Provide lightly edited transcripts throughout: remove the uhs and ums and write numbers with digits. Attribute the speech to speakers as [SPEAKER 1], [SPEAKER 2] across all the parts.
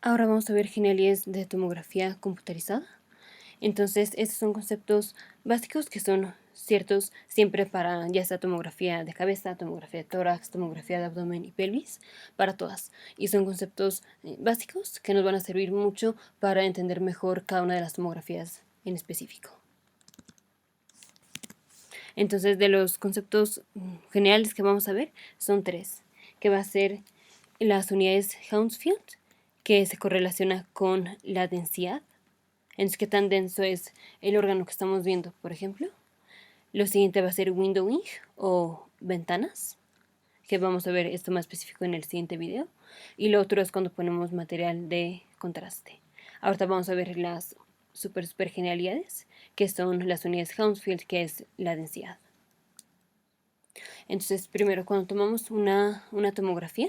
[SPEAKER 1] Ahora vamos a ver genialidades de tomografía computarizada. Entonces, estos son conceptos básicos que son ciertos siempre para ya sea tomografía de cabeza, tomografía de tórax, tomografía de abdomen y pelvis, para todas. Y son conceptos básicos que nos van a servir mucho para entender mejor cada una de las tomografías en específico. Entonces, de los conceptos generales que vamos a ver son tres, que va a ser las unidades Hounsfield, que se correlaciona con la densidad. Entonces, ¿qué tan denso es el órgano que estamos viendo, por ejemplo? Lo siguiente va a ser windowing o ventanas, que vamos a ver esto más específico en el siguiente video. Y lo otro es cuando ponemos material de contraste. Ahorita vamos a ver las super genialidades, que son las unidades Hounsfield, que es la densidad. Entonces, primero, cuando tomamos una tomografía,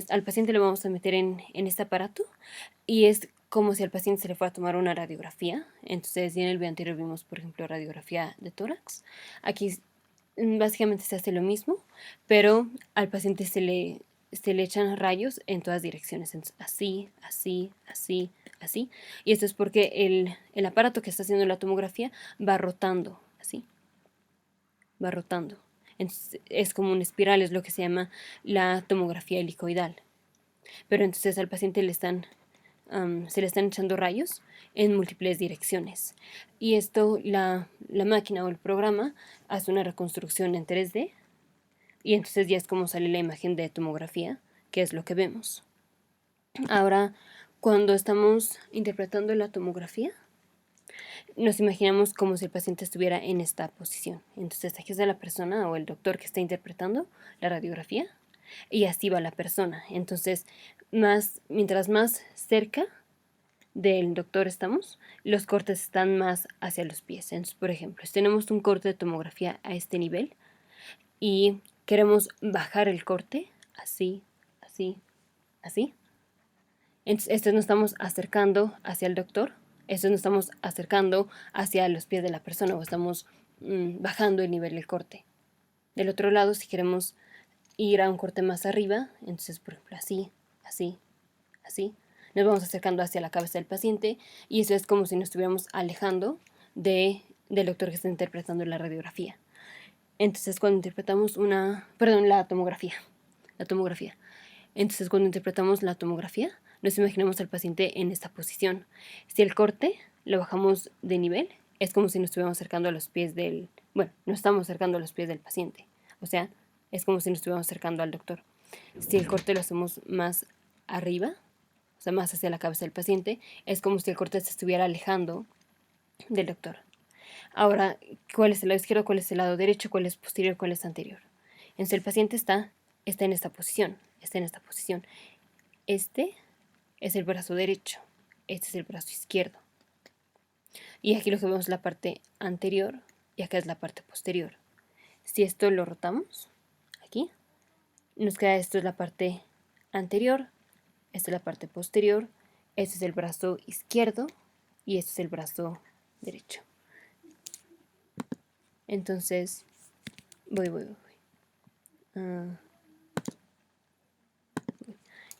[SPEAKER 1] al paciente lo vamos a meter en este aparato y es como si al paciente se le fuera a tomar una radiografía. Entonces, ya en el video anterior vimos, por ejemplo, radiografía de tórax. Aquí básicamente se hace lo mismo, pero al paciente se le echan rayos en todas direcciones. Entonces, así, así, así, así. Y esto es porque el aparato que está haciendo la tomografía va rotando, así. Va rotando. Entonces, es como una espiral, es lo que se llama la tomografía helicoidal. Pero entonces al paciente se le están echando rayos en múltiples direcciones. Y esto, la máquina o el programa hace una reconstrucción en 3D y entonces ya es como sale la imagen de tomografía, que es lo que vemos. Ahora, cuando estamos interpretando la tomografía, nos imaginamos como si el paciente estuviera en esta posición. Entonces aquí está la persona o el doctor que está interpretando la radiografía y así va la persona. Entonces, mientras más cerca del doctor estamos, los cortes están más hacia los pies. Entonces, por ejemplo, si tenemos un corte de tomografía a este nivel y queremos bajar el corte, así, así, así. Entonces, esto nos estamos acercando hacia el doctor, esto nos estamos acercando hacia los pies de la persona o estamos bajando el nivel del corte. Del otro lado, si queremos ir a un corte más arriba, entonces, por ejemplo, así, así, así, nos vamos acercando hacia la cabeza del paciente y eso es como si nos estuviéramos alejando del doctor que está interpretando la radiografía. Entonces, cuando interpretamos la tomografía. Entonces, cuando interpretamos la tomografía, nos imaginamos al paciente en esta posición. Si el corte lo bajamos de nivel, es como si nos estuviéramos acercando a los pies nos estamos acercando a los pies del paciente. O sea, es como si nos estuviéramos acercando al doctor. Si el corte lo hacemos más arriba, o sea, más hacia la cabeza del paciente, es como si el corte se estuviera alejando del doctor. Ahora, ¿cuál es el lado izquierdo, cuál es el lado derecho, cuál es posterior, cuál es anterior? Entonces el paciente está en esta posición, Este es el brazo derecho, este es el brazo izquierdo. Y aquí lo que vemos es la parte anterior y acá es la parte posterior. Si esto lo rotamos, aquí, nos queda esto es la parte anterior, esta es la parte posterior, este es el brazo izquierdo y este es el brazo derecho. Entonces, voy.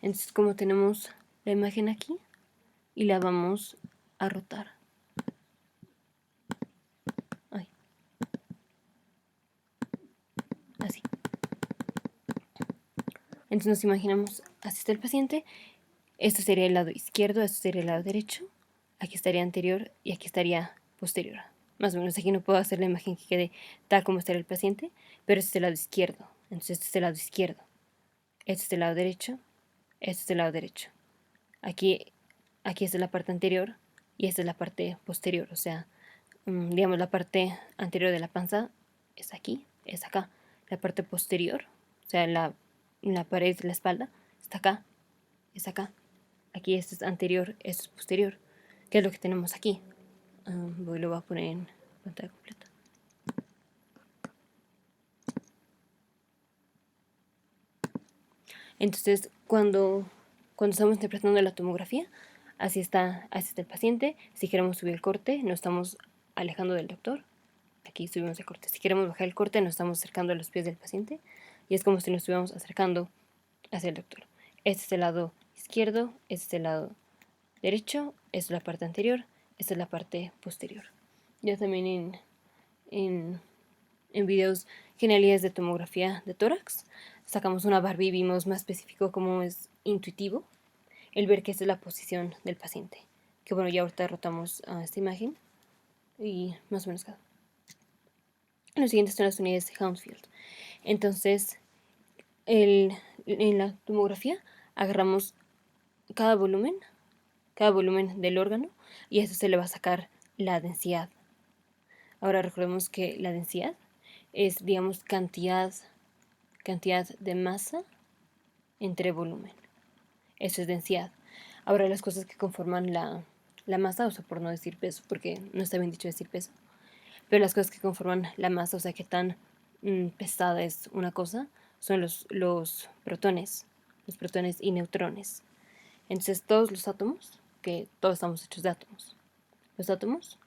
[SPEAKER 1] Entonces, como tenemos la imagen aquí y la vamos a rotar. Así. Entonces nos imaginamos, así está el paciente, esto sería el lado izquierdo, esto sería el lado derecho, aquí estaría anterior y aquí estaría posterior. Más o menos aquí no puedo hacer la imagen que quede tal como estaría el paciente, pero este es el lado izquierdo, entonces este es el lado izquierdo, este es el lado derecho, este es el lado derecho. Aquí esta es la parte anterior y esta es la parte posterior, o sea, digamos la parte anterior de la panza es aquí, es acá. La parte posterior, o sea, la pared de la espalda, está acá, es acá. Aquí esto es anterior, esto es posterior. ¿Qué es lo que tenemos aquí? Lo voy a poner en pantalla completa. Entonces, cuando estamos interpretando la tomografía, así está el paciente. Si queremos subir el corte, nos estamos alejando del doctor. Aquí subimos el corte. Si queremos bajar el corte, nos estamos acercando a los pies del paciente y es como si nos estuviéramos acercando hacia el doctor. Este es el lado izquierdo, este es el lado derecho, esta es la parte anterior, esta es la parte posterior. Ya también en videos generales de tomografía de tórax, sacamos una Barbie y vimos más específico cómo es intuitivo el ver que esta es la posición del paciente. Que bueno, ya ahorita rotamos a esta imagen y más o menos cada. Los siguientes son las unidades de Hounsfield. Entonces, en la tomografía agarramos cada volumen del órgano y a eso se le va a sacar la densidad. Ahora recordemos que la densidad es, digamos, cantidad de masa entre volumen. Eso es densidad. Ahora las cosas que conforman la masa, o sea, por no decir peso, porque no está bien dicho decir peso, pero las cosas que conforman la masa, o sea, qué tan pesada es una cosa, son los protones y neutrones. Entonces todos los átomos, que todos estamos hechos de átomos, los átomos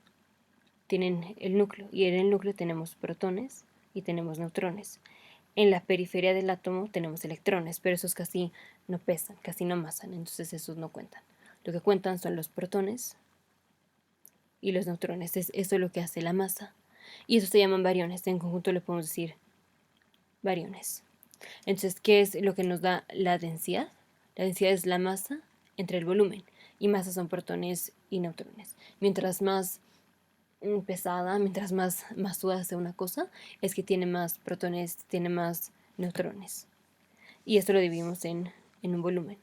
[SPEAKER 1] tienen el núcleo y en el núcleo tenemos protones y tenemos neutrones. En la periferia del átomo tenemos electrones, pero esos casi no pesan, casi no masan, entonces esos no cuentan. Lo que cuentan son los protones y los neutrones, eso es lo que hace la masa. Y eso se llaman bariones, en conjunto le podemos decir bariones. Entonces, ¿qué es lo que nos da la densidad? La densidad es la masa entre el volumen, y masa son protones y neutrones. Mientras más pesada, mientras más masuda sea una cosa, es que tiene más protones, tiene más neutrones. Y esto lo dividimos en un volumen.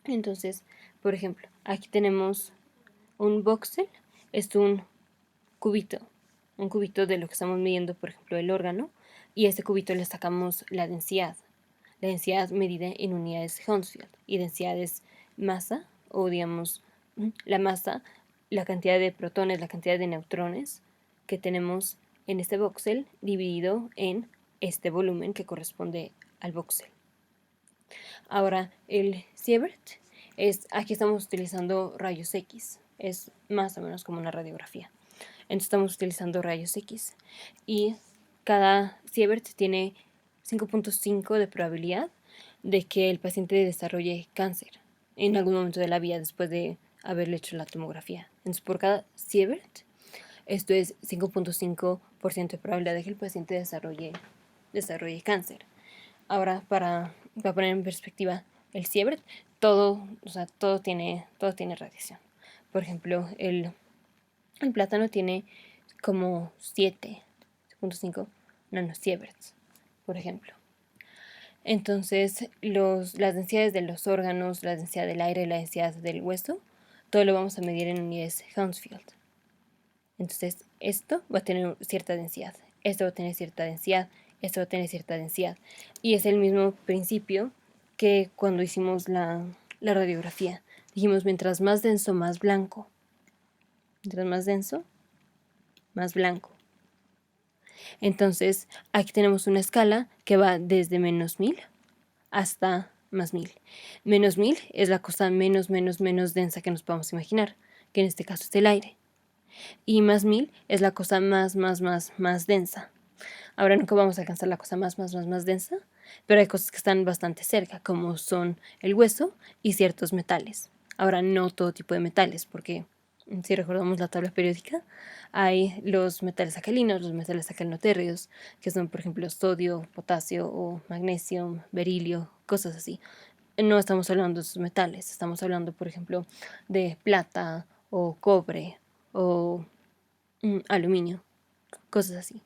[SPEAKER 1] Entonces, por ejemplo, aquí tenemos un voxel, es un cubito de lo que estamos midiendo, por ejemplo, el órgano, y a este cubito le sacamos la densidad medida en unidades Hounsfield, y densidad es masa, o digamos, la masa, la cantidad de protones, la cantidad de neutrones que tenemos en este voxel dividido en este volumen que corresponde al voxel. Ahora, el Sievert aquí estamos utilizando rayos X, es más o menos como una radiografía. Entonces estamos utilizando rayos X y cada Sievert tiene 5.5 de probabilidad de que el paciente desarrolle cáncer en algún momento de la vida después de haberle hecho la tomografía. Entonces, por cada Sievert, esto es 5.5% de probabilidad de que el paciente desarrolle cáncer. Ahora, para poner en perspectiva el Sievert, todo tiene radiación. Por ejemplo, el plátano tiene como 7.5 nanosieverts, por ejemplo. Entonces, las densidades de los órganos, la densidad del aire, la densidad del hueso, todo lo vamos a medir en unidades Hounsfield. Entonces, esto va a tener cierta densidad, esto va a tener cierta densidad, esto va a tener cierta densidad. Y es el mismo principio que cuando hicimos la radiografía. Dijimos, mientras más denso, más blanco. Mientras más denso, más blanco. Entonces, aquí tenemos una escala que va desde -1000 hasta +1000. -1000 es la cosa menos densa que nos podamos imaginar, que en este caso es el aire. Y +1000 es la cosa más densa. Ahora nunca vamos a alcanzar la cosa más densa, pero hay cosas que están bastante cerca, como son el hueso y ciertos metales. Ahora, no todo tipo de metales, porque si recordamos la tabla periódica, hay los metales alcalinos, los metales alcalino-térreos, que son, por ejemplo, sodio, potasio o magnesio, berilio, cosas así. No estamos hablando de esos metales, estamos hablando, por ejemplo, de plata o cobre o aluminio, cosas así.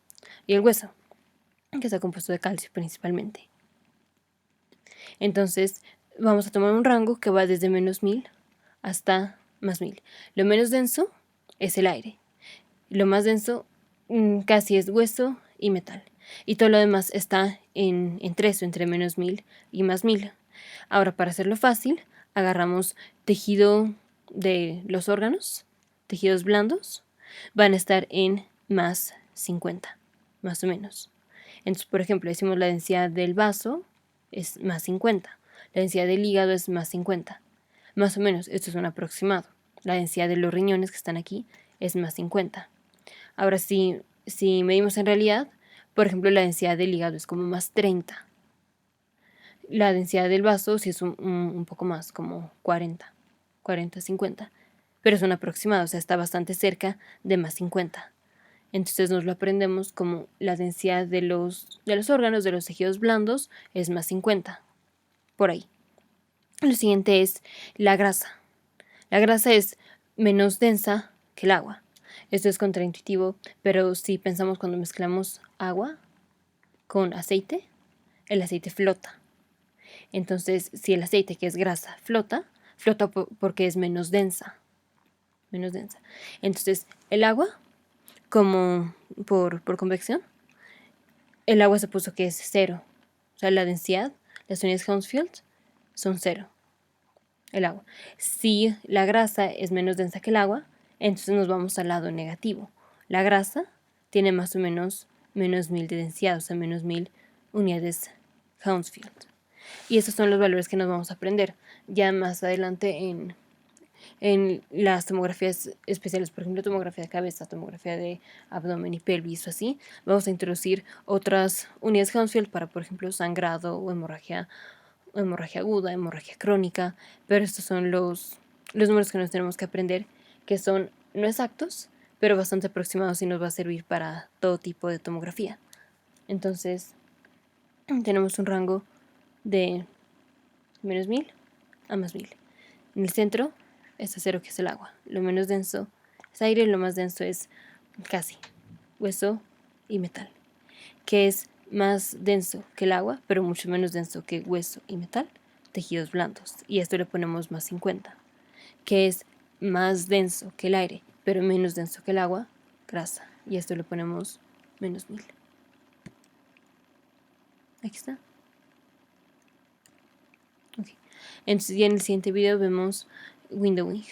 [SPEAKER 1] Y el hueso, que está compuesto de calcio principalmente. Entonces, vamos a tomar un rango que va desde -1000 hasta +1000. Lo menos denso es el aire. Lo más denso casi es hueso y metal. Y todo lo demás está entre eso, entre -1000 y +1000. Ahora, para hacerlo fácil, agarramos tejido de los órganos, tejidos blandos, van a estar en +50, más o menos. Entonces, por ejemplo, decimos la densidad del vaso es +50, la densidad del hígado es +50. Más o menos, esto es un aproximado. La densidad de los riñones que están aquí es +50. Ahora, si medimos en realidad, por ejemplo, la densidad del hígado es como +30. La densidad del vaso sí es un poco más, como 40. 40, 50. Pero es un aproximado, o sea, está bastante cerca de más 50. Entonces nos lo aprendemos como la densidad de los órganos, de los tejidos blandos, es más 50. Por ahí. Lo siguiente es la grasa. La grasa es menos densa que el agua. Esto es contraintuitivo, pero si pensamos cuando mezclamos agua con aceite, el aceite flota. Entonces, si el aceite, que es grasa, flota, flota porque es menos densa. Menos densa. Entonces, el agua, como por convección, el agua se puso que es cero. O sea, la densidad, las unidades Hounsfield son cero. El agua. Si la grasa es menos densa que el agua, entonces nos vamos al lado negativo. La grasa tiene más o menos menos 1000 de densidad, o sea, menos 1000 unidades Hounsfield. Y esos son los valores que nos vamos a aprender. Ya más adelante en las tomografías especiales, por ejemplo, tomografía de cabeza, tomografía de abdomen y pelvis o así, vamos a introducir otras unidades Hounsfield para, por ejemplo, sangrado o hemorragia aguda, hemorragia crónica, pero estos son los números que nos tenemos que aprender, que son no exactos, pero bastante aproximados y nos va a servir para todo tipo de tomografía. Entonces, tenemos un rango de menos 1000 a más 1000. En el centro está cero, que es el agua. Lo menos denso es aire, lo más denso es casi hueso y metal, que es más denso que el agua, pero mucho menos denso que hueso y metal, tejidos blandos. Y a esto le ponemos más 50, que es más denso que el aire, pero menos denso que el agua, grasa. Y a esto le ponemos menos 1000. Aquí está. Okay. Entonces ya en el siguiente video vemos windowing.